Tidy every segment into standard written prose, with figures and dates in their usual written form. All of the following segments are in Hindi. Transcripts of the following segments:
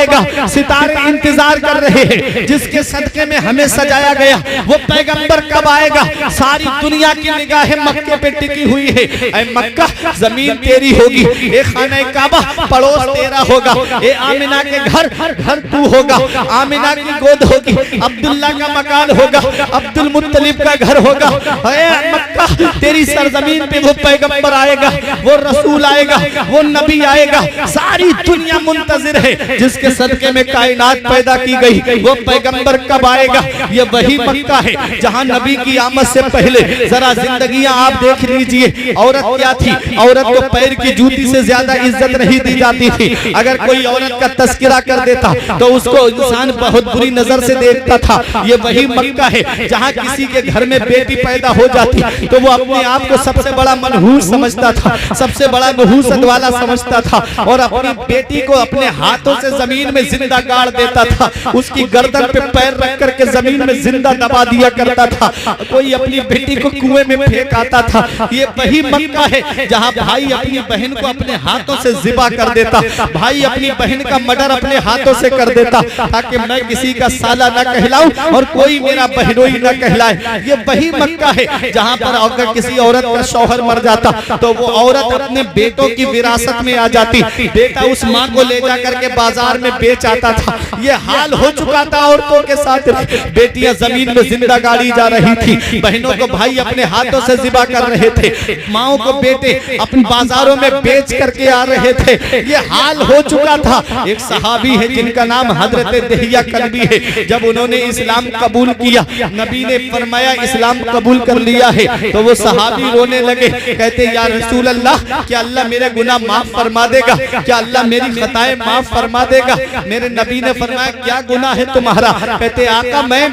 आएगा, सितारे इंतजार कर रहे हैं, जिसके सदके में हमें सजाया गया वो पैगंबर कब आएगा। सारी दुनिया की निगाहें मक्के पे टिकी हुई है। ऐ मक्का जमीन तेरी होगी, ए खाना काबा पड़ोस तेरा होगा, ए आमिना के घर घर तू होगा, आमिना की गोद होगी, अब्दुल्ला का मकान होगा, अब्दुल मुत्तलिब का घर होगा। ऐ मक्का तेरी सरजमीन पे वो पैगंबर आएगा, वो रसूल आएगा, वो नबी आएगा। सारी दुनिया मुंतजिर है, जिसके सदके में कायनात पैदा की गई वो पैगंबर कब आएगा। ये वही मक्का है जहां नबी की आमद से पहले जरा जिंदगियां आप देख लीजिए। औरत क्या थी, औरत को पैर की जूती से ज्यादा इज्जत नहीं दी जाती थी। अगर कोई औरत का तस्करा कर देता तो उसको इंसान बहुत बुरी नजर से देखता था। ये वही मक्का है जहां किसी के घर में बेटी पैदा हो जाती तो वो अपने आप को सबसे बड़ा मनहूस समझता था, सबसे बड़ा नहूसत वाला समझता था, और अपनी बेटी को अपने हाथों से जमीन में जिंदा गाड़ देता था, उसकी गर्दन पे पैर रख करके जमीन में जिंदा दबा दिया करता था। कोई अपनी बेटी को कुएं में फेंक आता था। ये वही मक्का है जहां भाई अपनी बहन को अपने हाथों से जिबा कर देता, भाई अपनी बहन का मर्डर अपने हाथों से कर देता, ताकि मैं किसी का साला न कहलाऊं और कोई मेरा बहनोई न कहलाए। ये वही मक्का है जहां पर अगर किसी औरत का शौहर मर जाता तो वो औरत अपने बेटों की विरासत में आ जाती, बेटा उस माँ को ले जा करके बाजार में बेच आता था। ये हाल हो चुका था औरतों के साथ। बेटियां जमीन में जिंदा गाड़ी जा रही थी, बहनों को भाई अपने हाथों से जिबा कर रहे थे, माओ को बेटे अपने बाजारों में बेच करके आ रहे थे। ये हाल हो चुका था। एक सहाबी है जिनका नाम हजरत दहिया कल्बी है। जब उन्होंने इस्लाम कबूल किया, नबी ने फरमाया इस्लाम कबूल कर लिया है, तो वो सहाबी रोने लगे, कहते या रसूल अल्लाह क्या अल्लाह मेरे गुनाह माफ फरमा देगा, क्या अल्लाह मेरी खताएं माफ फरमा देगा। मेरे नबी ने फरमाया क्या गुनाह है तुम्हारा। कहते आका मैं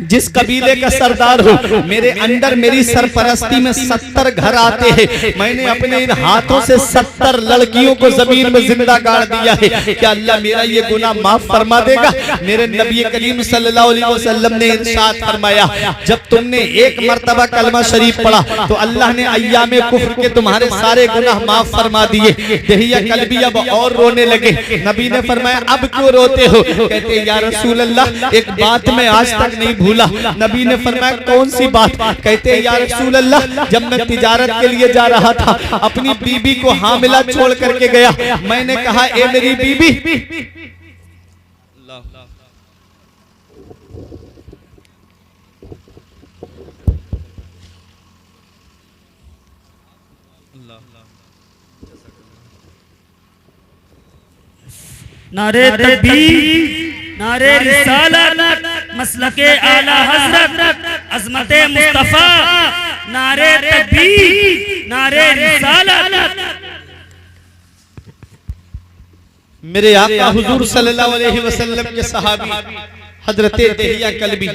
जिस कबीले का सरदार हूँ, मेरे अंदर मेरी सरपरस्ती में 70 घर आते हैं, मैंने अपने इन हाथों से 70 लड़कियों को जमीन में जिंदा गाड़ दिया है, क्या अल्लाह मेरा ये गुनाह माफ फरमा देगा। मेरे नबी करीम सल्लल्लाहु अलैहि वसल्लम ने इरशाद फरमाया जब तुमने एक मर्तबा कलमा शरीफ पढ़ा तो अल्लाह ने अय्यामे कुफ्र के तुम्हारे सारे गुनाह माफ फरमा दिए। दहिया कल्बी अब और रोने लगे। नबी ने फरमाया अब क्यों रोते हो। कहते या रसूल अल्लाह एक बात मैं आज तक नहीं भूला। नबी ने फरमाया कौन सी बात। कहते या रसूल अल्लाह जब मैं तिजारत के लिए जा रहा था अपनी बीबी को हामिला छोड़ करके गया, मैंने कहा ए मेरी बीबी नारे तकबीर, नारे रिसालत, मसलके आला हज़रत, अज़मते मुस्तफ़ा, नारे तकबीर, नारे रिसालत। मेरे आका हुजूर सल्लल्लाहु अलैहि वसल्लम के सहाबी हजरत दहिया कल्बी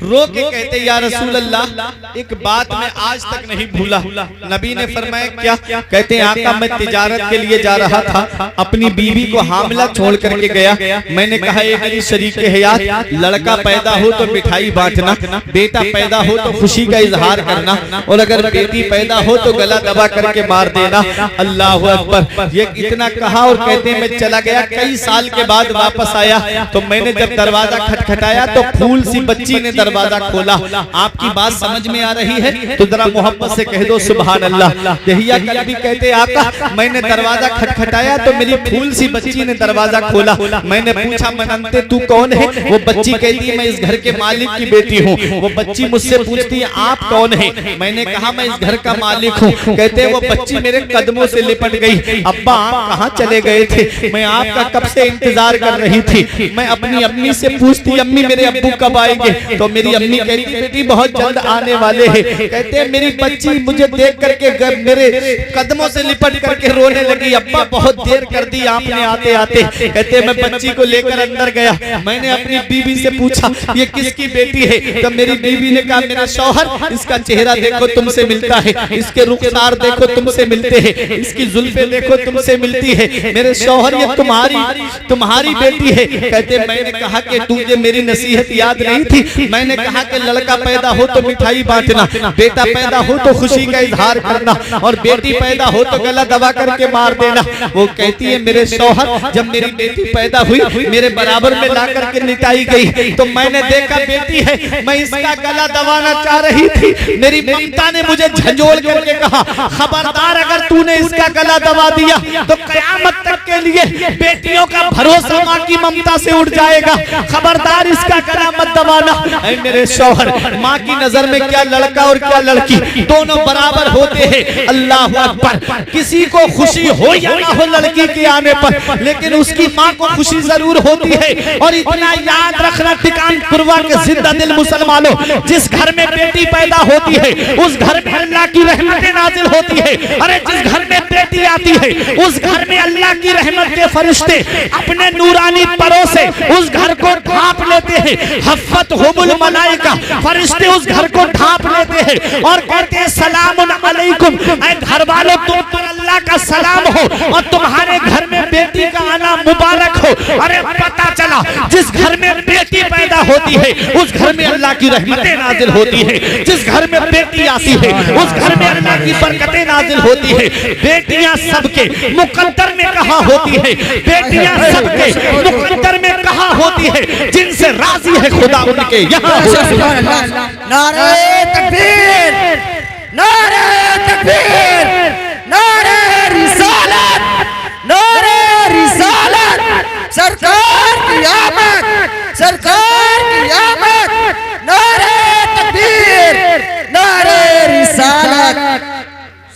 रो के कहते या रसूल अल्लाह एक बात मैं आज तक नहीं भूला। नबी ने फरमाया क्या। कहते आका मैं तिजारत के लिए जा रहा था, अपनी बीवी को हामिला छोड़ करके गया, मैंने कहा ये मेरी शरीके हयात, लड़का पैदा हो तो मिठाई बांटना, बेटा पैदा हो तो खुशी का इजहार करना, और अगर बेटी पैदा हो तो गला दबा करके मार देना। अल्लाह अकबर। ये इतना कहा और कहते मैं चला गया। कई साल के बाद वापस आया तो मैंने जब दरवाजा खटखटाया तो फूल सी बच्ची ने दरवाजा खोला। आपकी बात समझ में आ रही है तो जरा मोहब्बत से कह दो सुभान अल्लाह। दहिया कल्बी कहते आका मैंने दरवाजा खटखटाया तो मेरी फूल सी बच्ची ने दरवाजा खोला। मैंने पूछा मनंते तू कौन है। वो बच्ची कहती है मैं इस घर के मालिक की बेटी हूँ। वो बच्ची मुझसे पूछती है आप कौन है। मैंने कहा मैं इस घर का मालिक हूँ। कहते वो बच्ची मेरे कदमों से लिपट गई। अब्बा आप कहाँ चले गए थे, मैं आपका कब से इंतजार कर रही थी। मैं अपनी अम्मी से पूछती अम्मी मेरे अब्बू कब आएंगे, तो मेरी अम्मी कहती बेटी बहुत जल्द आने वाले हैं। कहते मेरी बच्ची मुझे देख करके मेरे कदमों से लिपट करके रोने लगी। अब्बा बहुत देर कर दी आपने आते आते। कहते मैं बच्ची को लेकर अंदर गया, मैंने अपनी बीवी से पूछा ये किसकी बेटी है। तो मेरी बीवी ने कहा मेरा शौहर, इसका चेहरा देखो तुमसे मिलता है, इसके रुखसार देखो तुमसे मिलते हैं, इसकी जुल्फे देखो तुमसे मिलती है। मेरे शौहर ये तुम्हारी बेटी है। कहते मैंने कहा कि तुझे मेरी नसीहत याद नहीं थी। मैंने कहा कि लड़का पैदा हो तो मिठाई बांटना, बेटा पैदा हो तो खुशी का इजहार करना, और बेटी पैदा हो तो गला दबा करके मार देना। वो कहती है मेरे शौहर जब मेरी बेटी पैदा हुई मेरे बराबर में ला करके निटाई गई तो मैंने देखा बेटी है, मैं इसका गला दबाना चाह रही थी। मेरी ममता ने मुझे झंझोड़ करके कहा खबरदार अगर तूने इसका गला दबा दिया तो कयामत तक के लिए बेटियों का भरोसा माँ की ममता से उठ जाएगा, खबरदार इसका गला मत दबाना। मेरे शौहर माँ की नजर में क्या लड़का और क्या लड़की दोनों बराबर होते हैं। अल्लाह अकबर। किसी को खुशी हो या ना हो लड़की के आने पर, लेकिन उसकी माँ को खुशी जरूर होती है। और इतना याद रखना ठिकान पुरवा के जिंदा दिल मुसलमानों, जिस घर में बेटी पैदा होती है उस घर में अल्लाह की रहमतें नाजिल होती है। अरे जिस घर में बेटी आती है उस घर में अल्लाह की रहमत के फरिश्ते अपने नूरानी परों से उस घर को ढांप लेते हैं। हफ़्फ़त हुमुल मलाइका, फरिश्ते उस घर को ढांप लेते हैं और कहते हैं सलामुन अलैकुम, ऐ घर वालों तुम पर अल्लाह का सलाम हो और तुम्हारे घर में बेटी का आना मुबारक हो। अरे पता चला जिस घर में बेटी पैदा होती है उस घर में अल्लाह की रहमतें नाजिल होती है, जिस घर में बेटी आती है उस घर में अल्लाह की बरकतें नाजिल होती है। बेटियां सबके मुकद्दर में कहाँ होती है, बेटियां सबके मुकद्दर में कहाँ होती है, जिनसे राजी है खुदा उनके यहाँ। नारे तकबीर, नारे तकबीर, नारे रिसालत, नारे रिसालत, सरकार की आमद, सरकार की आमद, नारे तकबीर, नारे रिसालत।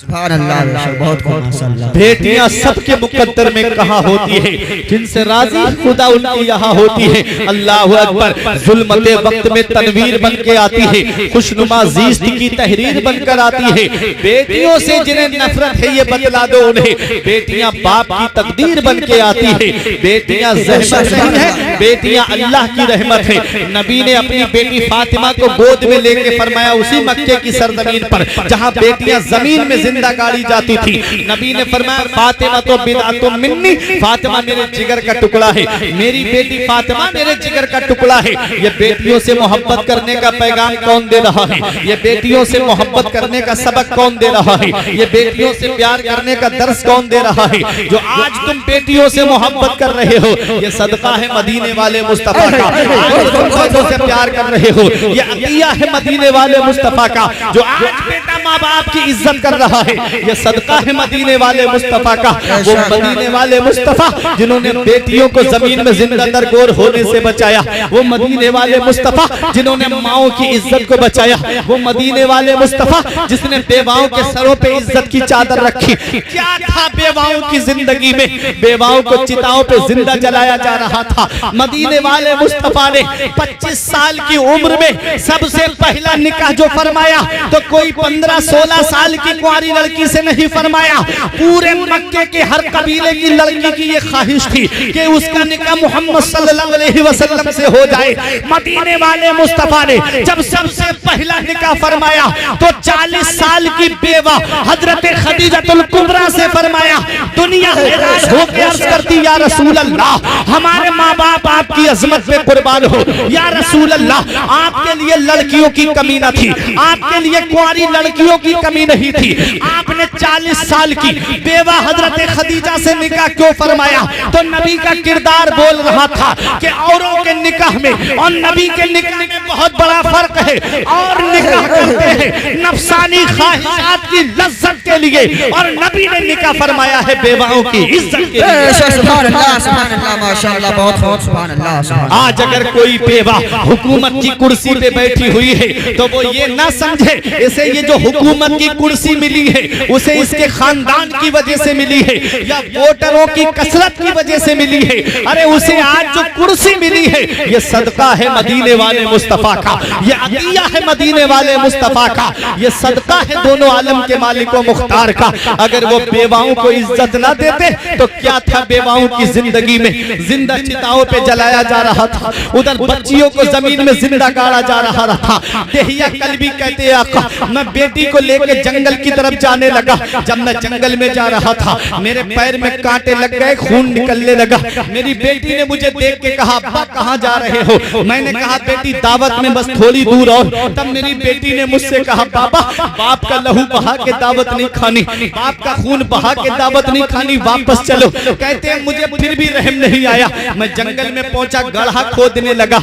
सुभान अल्लाह, बहुत माशाअल्लाह। बेटियां सबके मुकद्दर में कहाँ होती है, जिनसे राजी खुदा उनकी यहाँ होती है। अल्लाह अकबर। जुल्मते वक्त में तनवीर बन के आती है, खुशनुमा ज़ीस्त की तहरीर बनकर आती है। बेटियों से जिन्हें नफरत है ये बतला दो उन्हें, बेटियां बाप की तकदीर बन के आती है। बेटियां ज़हमत नहीं है, बेटियां अल्लाह की रहमत है। नबी ने अपनी बेटी फातिमा को गोद में लेके फरमाया उसी मक्के की सरजमीन पर जहाँ बेटियां जमीन में जिंदा गाड़ी जाती थी, नबी ने फरमाया फातिमा तो बिदअतुम मिन्नी, फातिमा मेरे जिगर का टुकड़ा है, मेरी बेटी फातिमा मेरे जिगर का टुकड़ा है। ये बेटियों से मोहब्बत करने का पैगाम कौन दे रहा है, ये बेटियों से मोहब्बत करने का सबक कौन दे रहा है, ये बेटियों से प्यार करने का दर्स कौन दे रहा है। जो आज तुम बेटियों से मोहब्बत कर रहे हो ये सदका है मदीने वाले मुस्तफा का। आज तुम बेटों से प्यार कर रहे हो ये अतिया है मदीने वाले मुस्तफा का। जो आज बेटा माँ बाप की इज्जत कर रहा है ये सदका है मदीने वाले मुस्तफा का। वो मदीने वाले मुस्तफा जिन्होंने बेटियों को जमीन में जिंदा दरगोर होने से बचाया, वो मदीने वाले मुस्तफा जिन्होंने माओ की इज्जत को बचाया, वो मदीने वाले मुस्तफा जिसने बेवाओं के सरों पे इज्जत की चादर रखी। क्या था बेवाओं की जिंदगी में, बेवाओं को चिताओं पे जिंदा जलाया जा रहा था। मदीने वाले मुस्तफा ने 25 साल की उम्र में सबसे पहला निकाह जो फरमाया तो कोई 15-16 साल की कुंवारी लड़की से नहीं फरमाया, पूरे मक्के के हर कबीले की लड़की की ये ख्वाहिश थी कि उसका निकाह मोहम्मद सल्लल्लाहु अलैहि वसल्लम से हो जाए। मदीने वाले मुस्तफा ने जब सबसे पहला निकाह फरमाया तो 40 साल की बेवा हजरत खदीजतुल कुबरा से फरमाया। दुनिया हैरान होकर अर्ज करती या रसूल अल्लाह हमारे माँ बाप आपकी अजमत पे कुर्बान हो, या रसूल अल्लाह आपके लिए लड़कियों की कमी न थी, आपके लिए कुंवारी लड़कियों की कमी नहीं थी, आपने 40 साल की बेवा हजरत खदीजा से निकाह क्यों फरमाया। तो नबी का किरदार बोल रहा था कि औरों के निकाह में और नबी के निकाह में बहुत बड़ा फर्क है। और निकाह करते हैं नफसानी ख्वाहिशात की लज्जत के लिए और नबी ने निकाह फरमाया है बेवाओं की इज्जत के लिए। सुभान अल्लाह, सुभान अल्लाह, माशाअल्लाह, बहुत सुभान अल्लाह। आज अगर कोई बेवा हुकूमत की कुर्सी पे बैठी हुई है तो वो ये ना समझे इसे ये जो हुकूमत की कुर्सी मिली है उसे इसके खानदान की वजह से मिली है या वोटरों की कसरत की वजह से मिली है। अरे उसे आज जो कुर्सी मिली है ये सदका है मदीने वाले मुस्तफा का, ये अतिया है मदीने वाले मुस्तफा का, ये सदका है दोनों आलम के मालिक व मुख्तार का। अगर वो बेवाओं को इज्जत ना देते तो क्या था, बेवाओं की जिंदगी में जिंदा चिताओं पे जलाया जा रहा था, उधर बच्चियों को जमीन में जिंदा गाड़ा जा रहा था। देहिया कल भी कहते आका मैं बेटी को लेकर जंगल की तरफ जा जाने लगा। जब मैं जंगल में जा रहा था, मेरे पैर में कांटे लग गए, खून निकलने लगा। मेरी बेटी ने मुझे देख के कहा, अब्बा कहाँ जा रहे हो? मैंने कहा, बेटी दावत में, बस थोड़ी दूर और। तब मेरी बेटी ने मुझसे कहा, बाबा बाप का लहू बहा के दावत नहीं खानी, बाप का खून बहा के दावत नहीं खानी, वापस चलो। कहते हैं मुझे फिर भी रहम नहीं आया। मैं जंगल में पहुंचा, गड्ढा खोदने लगा।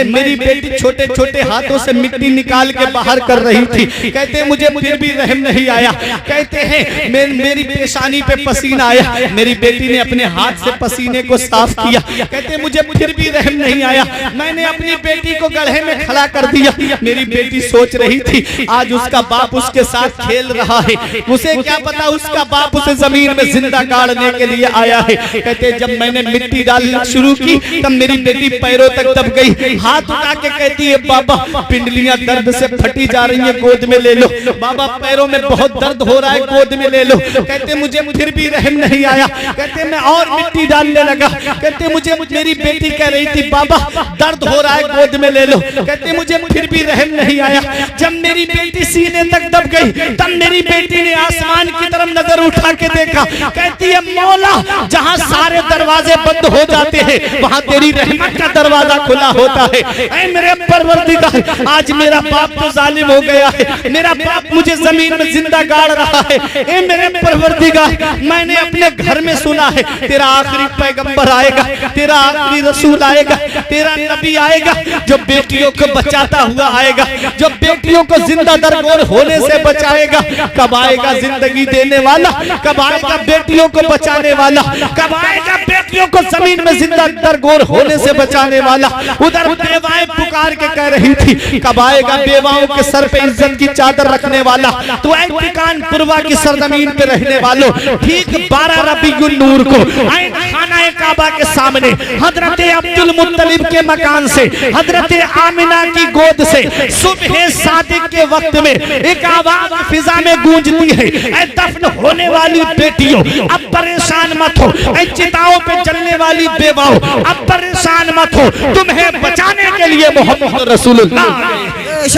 मेरी बेटी छोटे छोटे हाथों से मिट्टी निकाल के बाहर कर रही थी। कहते हैं मुझे फिर भी रहम नहीं आया। कहते हैं मेरी पेशानी पे पसीना आया। मेरी बेटी ने अपने हाथ से पसीने को साफ किया। कहते हैं मुझे फिर भी रहम नहीं आया। मैंने अपनी बेटी को गड्ढे में खड़ा कर दिया। मेरी बेटी सोच रही थी आज उसका बाप उसके साथ खेल रहा है, उसे क्या पता उसका बाप उसे जमीन में जिंदा गाड़ने के लिए आया है। कहते जब मैंने मिट्टी डालना शुरू की, तब मेरी बेटी पैरों तक दब गई। हाथ उठा के कहती है, बाबा पिंडलियां दर्द से फटी जा रही है, गोद में ले लो। बाबा पैरों में बहुत दर्द हो रहा है, गोद में ले लो। कहते मुझे फिर भी रहम नहीं आया। कहते मैं और मिट्टी डालने लगा। कहते मुझे मेरी बेटी कह रही थी, बाबा दर्द हो रहा है, गोद में ले लो। कहते मुझे फिर भी रहम नहीं आया। जब मेरी बेटी सीने तक दब गई, तब मेरी बेटी ने आसमान की तरफ नजर उठा के देखा। कहती है, मौला जहां सारे दरवाजे बंद हो जाते हैं, वहां तेरी रहमत का दरवाजा खुला होता है। ऐ मेरे परवरदिगार, आज मेरा बाप तो जालिम हो गया है, मेरा बाप मुझे जमीन में जिंदा गाड़ रहा है। ऐ मेरे परवरदिगार, मैंने अपने घर में सुना है तेरा आखिरी पैगंबर आएगा, तेरा आखिरी रसूल आएगा, तेरा नबी आएगा जो बेटियों को बचाता हुआ आएगा, जो बेटियों को जिंदा दरगोर होने से बचाएगा। कब आएगा जिंदगी देने वाला? कब आएगा बेटियों को बचाने वाला? कब आएगा बेटियों को जमीन में जिंदा दरगोर होने से बचाने वाला? उधर बेवाएं पुकार के कह रही थी, कब आएगा बेवाओं के सर पे इज्जत की चादर रखने वाला? तो ऐन पुरवा की सरजमीन पे रहने वालों, ठीक 12 रबीउल नूर को खाना काबा के सामने हजरत अब्दुल मुत्तलिब के मकान से, हजरत आमिना की गोद से सुबह सादिक के वक्त में एक आवाज फिजा में गूंजती है, ऐ दफन होने वाली बेटियों अब परेशान मत हो, ऐ चिताओं पे जलने वाली बेवाओं अब परेशान मत हो, तुम्हें बचाने के लिए मोहम्मद रसूलुल्लाह।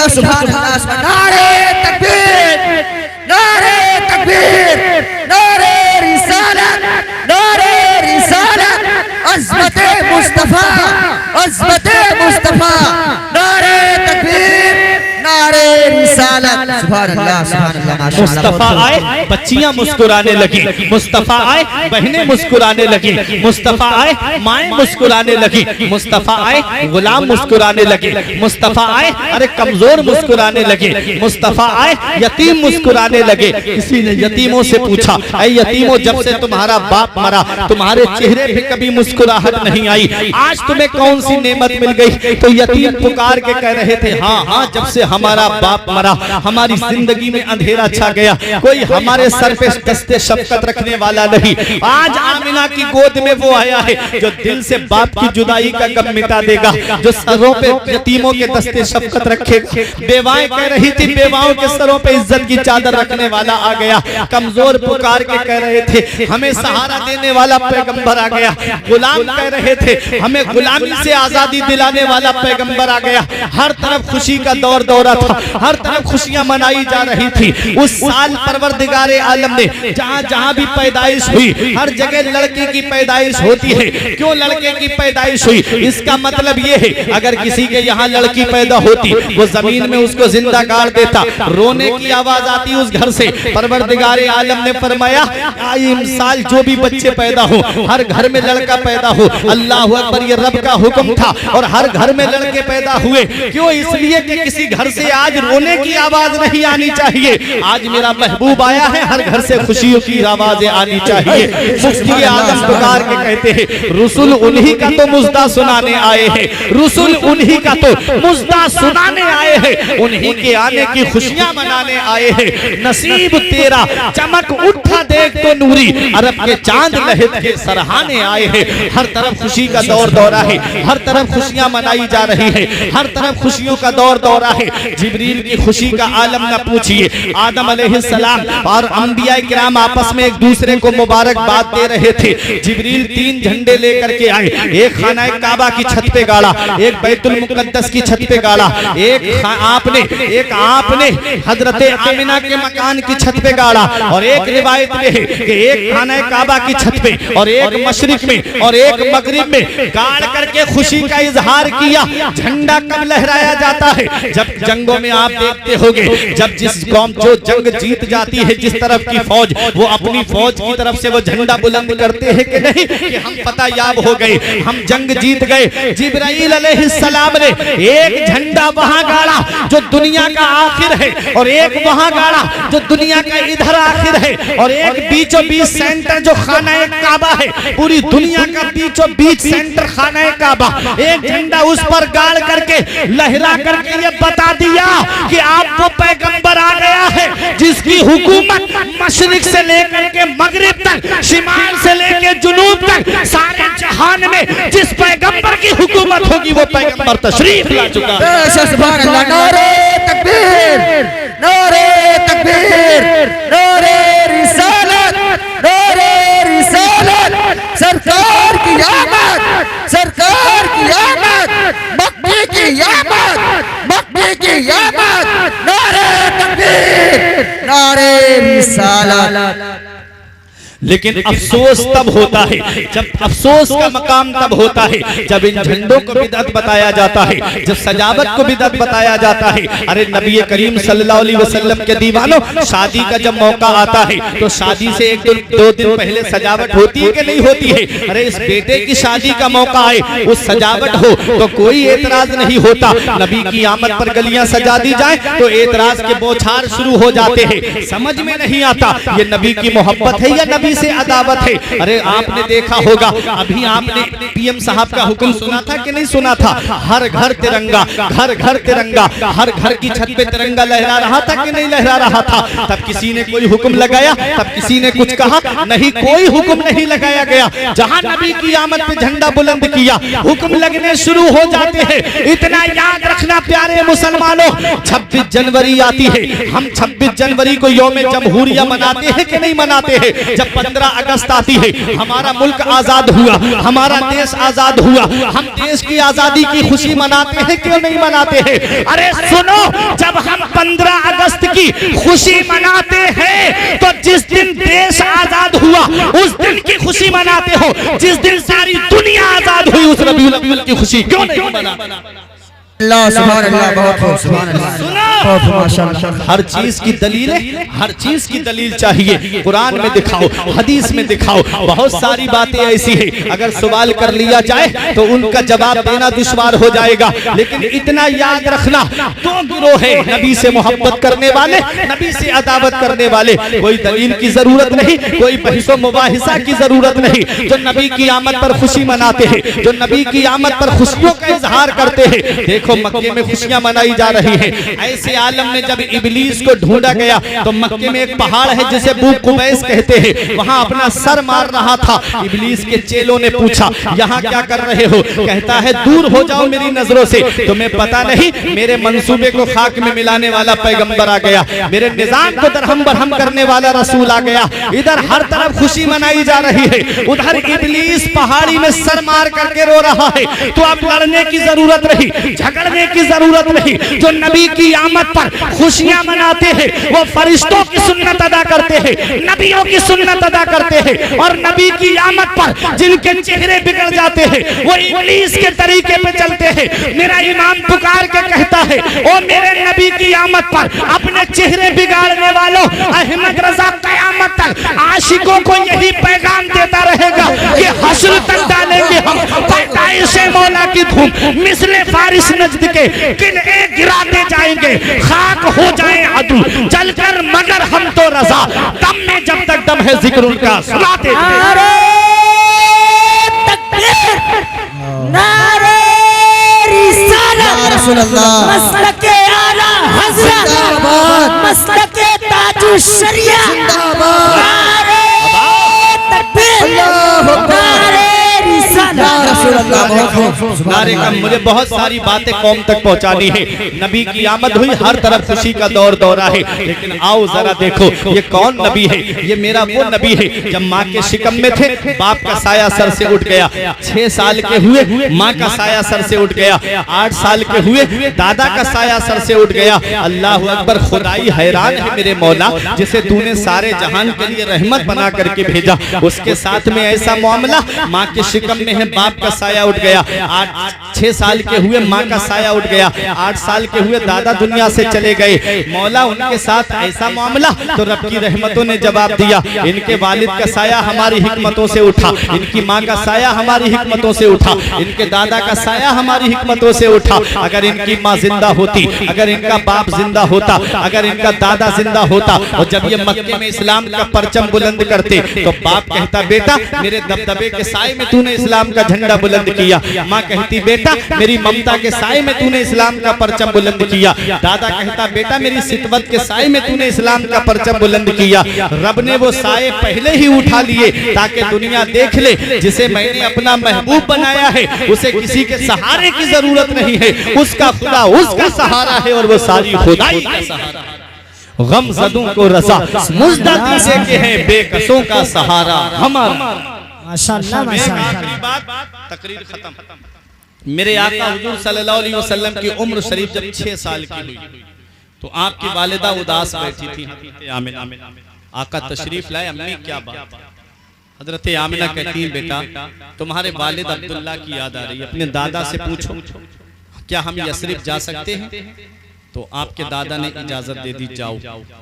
सुभान अल्लाह, नारे तकबीर, नारे तकबीर, नारे रिसालत, नारे रिसालत, अज़मते मुस्तफा, अज़मते मुस्तफा, नारे तकबीर, नारे रिसालत। सुभान अल्लाह, सुभान अल्लाह। मुस्तफा आए, बच्चियां मुस्कुराने लगी। मुस्तफा आए, बहनें मुस्कुराने लगी। मुस्तफा आए, माएं मुस्कुराने लगी। मुस्तफा आए, गुलाम मुस्कुराने लगे। मुस्तफा आए, अरे कमजोर मुस्कुराने लगे। मुस्तफा आए, यतीम मुस्कुराने लगे। किसी ने यतीमों से पूछा, ऐ यतीमों, जब से तुम्हारा बाप मरा तुम्हारे चेहरे पे कभी मुस्कुराहट नहीं आई, आज तुम्हें कौन सी नेमत मिल गई? तो यतीम पुकार के कह रहे थे, हाँ हाँ, जब से हमारा बाप मरा हमारी जिंदगी में अंधेरा छा गया, कोई हमारे सर पे दस्ते शफकत रखने वाला नहीं। आज आमिना की गोद में वो आया है जो दिल से बाप की जुदाई का गम मिटा देगा, जो सरों पे यतीमों के दस्ते शफकत रखेगा। बेवाएं कह रही थी, बेवाओं के सरों पे इज्जत की चादर रखने वाला आ गया। कमजोर पुकार के कह रहे थे, हमें सहारा देने वाला पैगंबर आ गया। गुलाम कह रहे थे, हमें गुलामी से आजादी दिलाने वाला पैगंबर आ गया। हर तरफ खुशी का दौर दौरा था, हर तरफ खुशियां मनाई जा रही थी। उस साल परवरदिगारे आलम ने जहां जहां भी पैदाइश हुई, हर जगह लड़के की पैदाइश होती है। क्यों लड़के की पैदाइश हुई? इसका मतलब ये है, अगर किसी के यहाँ लड़की पैदा होती, वो जमीन में उसको जिंदा गाड़ देता, रोने की आवाज आती उस घर से। परवरदिगारे आलम ने फरमाया, इस साल जो भी बच्चे पैदा हो, हर घर में लड़का पैदा हो। अल्लाह अकबर, ये रब का हुक्म था और हर घर में लड़के पैदा हुए। क्यों? इसलिए कि किसी घर से आज रोने की आवाज नहीं आनी चाहिए। आज मेरा महबूब आया है, हर घर से खुशियों की आवाजें आनी चाहिए। मुफ्ती आजम पुकार के कहते हैं, रसूल उन्हीं का तो मुजदा सुनाने आए हैं, रसूल उन्हीं का तो मुजदा सुनाने आए हैं, उन्हीं के आने की खुशियां मनाने आए हैं। नसीब तेरा चमक उठा देख तो नूरी, अरब के चांद लहद के सराहने आए हैं। हर तरफ खुशी का दौर दौरा है, हर तरफ खुशियां मनाई जा रही है, हर तरफ खुशियों का दौर दौरा है। जिब्रील की खुशी का आलम न पूछिए। आदम अलैहिस्सलाम और अंबिया किराम आपस में एक दूसरे को मुबारकबाद दे रहे थे। जिब्रील 3 झंडे लेकर के आए, एक खाना काबा की छत पे गाड़ा, एक बैतुल मुकद्दस की छत पे गाड़ा, एक आपने हजरत आमिना के मकान की छत पे गाड़ा, और एक रिवायत में है कि एक खाना काबा की छत पे और एक मशरिक में और एक मगरिब में गाड़ करके खुशी का इजहार किया। झंडा कब लहराया जाता है? जब जंगों में आप देखते होंगे, जब जिस कौम जो जंग जीत जाती है, जिस तरफ की फौज, वो अपनी फौज की तरफ से वो झंडा बुलंद करते हैं कि नहीं, कि हम फतह याब हो गए, हम जंग जीत गए। जिब्राइल अलैहिस्सलाम ने एक झंडा वहां गाड़ा जो दुनिया का आखिर है, और एक वहां गाड़ा जो दुनिया का इधर आखिर है, और एक बीचों बीच सेंटर जो खाना काबा है, पूरी दुनिया का बीचों बीच सेंटर खाना काबा। एक झंडा उस पर गाड़ करके लहरा करके ये बता दिया कि आपको पैगंबर आ गया है, जिसकी हुकूमत मशरिक से लेकर के मगरिब तक, शिमाल से लेकर जुनूब तक, सारे जहान में जिस पैगंबर की हुकूमत होगी वो पैगंबर तशरीफ ला चुका है। सुभान अल्लाह। नारे तकबीर, नारे तकबीर, नारे रिसालत, नारे रिसालत। सरकार की आमद, सरकार की आमद, मक्के की आमद, मक्के की आमद। नारे तकबीर, नारे रिसालत। लेकिन अफसोस तब होता है, जब अफसोस का मकाम तब होता है जब इन झंडों को बिदअत बताया जाता है, जब सजावट को बिदअत बताया जाता है। अरे नबी करीम सल्लल्लाहु अलैहि वसल्लम के दीवानों, शादी का जब मौका आता है तो शादी से 1-2 दिन पहले सजावट होती है कि नहीं होती है? अरे इस बेटे की शादी का मौका आए, उस सजावट हो तो कोई एतराज नहीं होता। नबी की आमद पर गलियां सजा दी जाए तो एतराज के बौछार शुरू हो जाते हैं। समझ में नहीं आता ये नबी की मोहब्बत है या नबी से अदावत है। अरे आपने देखा होगा, अभी आपने पीएम साहब का हुक्म सुना था कि नहीं सुना था? हर घर तिरंगा, घर घर तिरंगा, हर घर की छत पे तिरंगा लहरा रहा था कि नहीं लहरा रहा था? तब किसी ने कोई हुक्म लगाया? तब किसी ने कुछ कहा? नहीं, कोई हुक्म नहीं लगाया गया। जहां नबी की आमद पे झंडा बुलंद किया, हुक्म लगने शुरू हो जाते हैं। इतना याद रखना प्यारे मुसलमानों, 26 जनवरी आती है, हम 26 जनवरी को यौम जमहूरिया मनाते हैं कि नहीं मनाते हैं? जब 15 अगस्त आती है, हमारा मुल्क आजाद हुआ, हमारा देश आजाद हुआ, हम देश की आजादी की खुशी मनाते हैं क्यों नहीं मनाते हैं? अरे सुनो, जब हम 15 अगस्त की खुशी मनाते हैं तो जिस दिन देश आजाद हुआ उस दिन की खुशी मनाते हो, जिस दिन सारी दुनिया आजाद हुई उस रबीउल अव्वल की खुशी क्यों नहीं मनाते? अल्लाह सुभान अल्लाह, बहुत खूब, सुभान अल्लाह, बहुत माशाअल्लाह। हर चीज की दलील है, हर चीज की दलील चाहिए। कुरान में दिखाओ, हदीस में दिखाओ, बहुत सारी बातें ऐसी है अगर सवाल कर लिया जाए तो उनका जवाब देना दुश्वार हो जाएगा। लेकिन इतना याद रखना, 2 गिरोह है, नबी से मोहब्बत करने वाले, नबी से अदावत करने वाले। कोई दलील की जरूरत नहीं, कोई बहसो मुबाहिसा की जरूरत नहीं। जो नबी की आमद पर खुशी मनाते हैं, जो नबी की आमद पर खुशियों का इजहार करते हैं। देखो मक्के में खुशियां मनाई जा रही हैं। ऐसे आलम में जब इबलीस को ढूंढा गया तो मक्के में एक पहाड़ है जिसे बू कुबैस कहते हैं, वहां अपना सर मार रहा था। इबलीस के चेलों ने पूछा, यहाँ क्या कर रहे हो? कहता है दूर हो जाओ मेरी नजरों से, तुम्हें पता नहीं मेरे मंसूबे को खाक में मिलाने वाला पैगंबर आ गया, मेरे निजाम को दरहम बरहम करने वाला रसूल आ गया। इधर हर तरफ खुशी मनाई जा रही है, उधर इबलीस पहाड़ी में सर मार करके रो रहा है। तो अब लड़ने की जरूरत नहीं, झगड़ने की जरूरत नहीं। जो नबी की आमद पर खुशियां मनाते हैं वो फरिश्तों की सुन्नत अदा करते हैं, नबियों की सुन्नत अदा करते हैं। और नबी की आमद पर जिनके चेहरे बिगड़ जाते हैं वो इब्लीस के तरीके पे चलते हैं। मेरा इमाम पुकार के कहता है, ओ मेरे नबी की आमद पर अपने चेहरे बिगाड़ने वालों, अहमद रजा कयामत तक आशिकों को यही पैगाम देता रहेगा कि हश्र तक डालेंगे हम पैदाइश मौला की धूम, मिसले फारिस नजद के किले गिराते जाएंगे, खाक हो जाए अदू जलकर मगर हम तो रजा, दम में जब तक दम है जिक्र उनका सुनाते। नारे तकबीर, नारे रिसालत, मसलके आला हज़रत, मसलके ताजुश शरिया, नारे तकबीर, नारे रिसालत। अल्लाह बहुत खूब नारे का मुझे बहुत सारी बातें कौम तक पहुंचानी है। नबी की आमद हुई, हर तरफ खुशी का दौर दौरा है, लेकिन आओ जरा देखो ये कौन नबी है। ये मेरा वो नबी है जब माँ के शिकम में थे बाप का साया सर से उठ गया, 6 साल के हुए माँ का साया सर से उठ गया, 8 साल के हुए दादा का साया सर से उठ गया। अल्लाह अकबर, खुदाई हैरान है मेरे मौला, जिसे तूने सारे जहान के लिए रहमत बना करके भेजा, उसके साथ में ऐसा मामला। माँ के शिकम में है, बाप का साया उठ गया, 6 साल के हुए माँ का साया उठ गया, 8 साल के हुए दादा दुनिया से चले गए। मौला उनके साथ ऐसा मामला, तो रब की रहमतों ने जवाब दिया, इनके वालिद का साया हमारी हिकमतों से उठा, इनकी माँ का साया हमारी हिकमतों से उठा, इनके दादा का साया हमारी हिकमतों से उठा। अगर इनकी माँ जिंदा होती, अगर इनका बाप जिंदा होता, अगर इनका दादा जिंदा होता, और जब ये मक्के में इस्लाम का परचम बुलंद करते, तो बाप कहता बेटा मेरे दबदबे के साए में तूने इस्लाम का झंडा बुलंद किया। माँ कहती बेटा मेरी ममता के साए में तूने इस्लाम का परचम बुलंद किया। दादा कहता बेटा मेरी सितवत के साए में तूने इस्लाम का परचम बुलंद किया। रब ने वो साए पहले ही उठा लिए ताकि दुनिया देख ले, जिसे मैंने अपना महबूब बनाया है उसे किसी के सहारे की जरूरत नहीं है, उसका खुदा उसका सहारा है, और वो सारी खुदाई का सहारा है। गम ज़दों को रज़ा मुज़द्दत से के हैं बेकसों का सहारा हमारा। माशाअल्लाह माशाअल्लाह। बात तकरीर खत्म। मेरे आका हुजूर सल्लल्लाहु अलैहि वसल्लम की उम्र शरीफ जब 6 साल की हुई, तो आपकी वालिदा उदास बैठी थी। आमिना आका तशरीफ लाए, अम्मी क्या बात। हजरत आमिना कहती है बेटा तुम्हारे वालिद अब्दुल्ला की याद आ रही है, अपने दादा से पूछो क्या हम यसरिब जा सकते हैं। तो आपके दादा ने इजाजत दे दी, जाओ।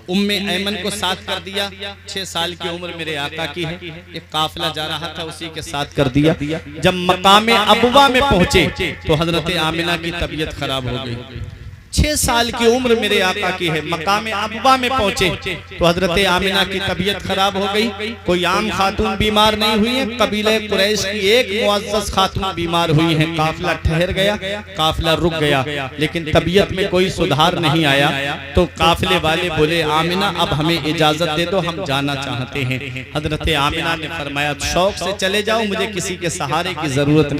उम्मे ऐमन को साथ कर दिया, 6 साल की उम्र मेरे आका की है, एक काफिला जा रहा था उसी के साथ कर दिया। जब मकामे अबवा में पहुंचे तो हजरत आमिना की तबीयत खराब हो गई। 6 साल की उम्र मेरे आका की है, मकामे अबवा में पहुंचे तो हजरत आमिना की तबीयत खराब हो गई। कोई आम खातून बीमार नहीं हुई है, कबीले कुरैश की एक मुअज़्ज़ज़ खातून बीमार हुई है। काफिला ठहर गया, काफिला रुक गया, लेकिन तबीयत में कोई सुधार नहीं आया। तो काफिले वाले बोले आमिना अब हमें इजाजत दे दो, हम जाना चाहते हैं। हजरत आमिना ने फरमाया शौक से चले जाओ, मुझे किसी के सहारे की जरूरत नहीं।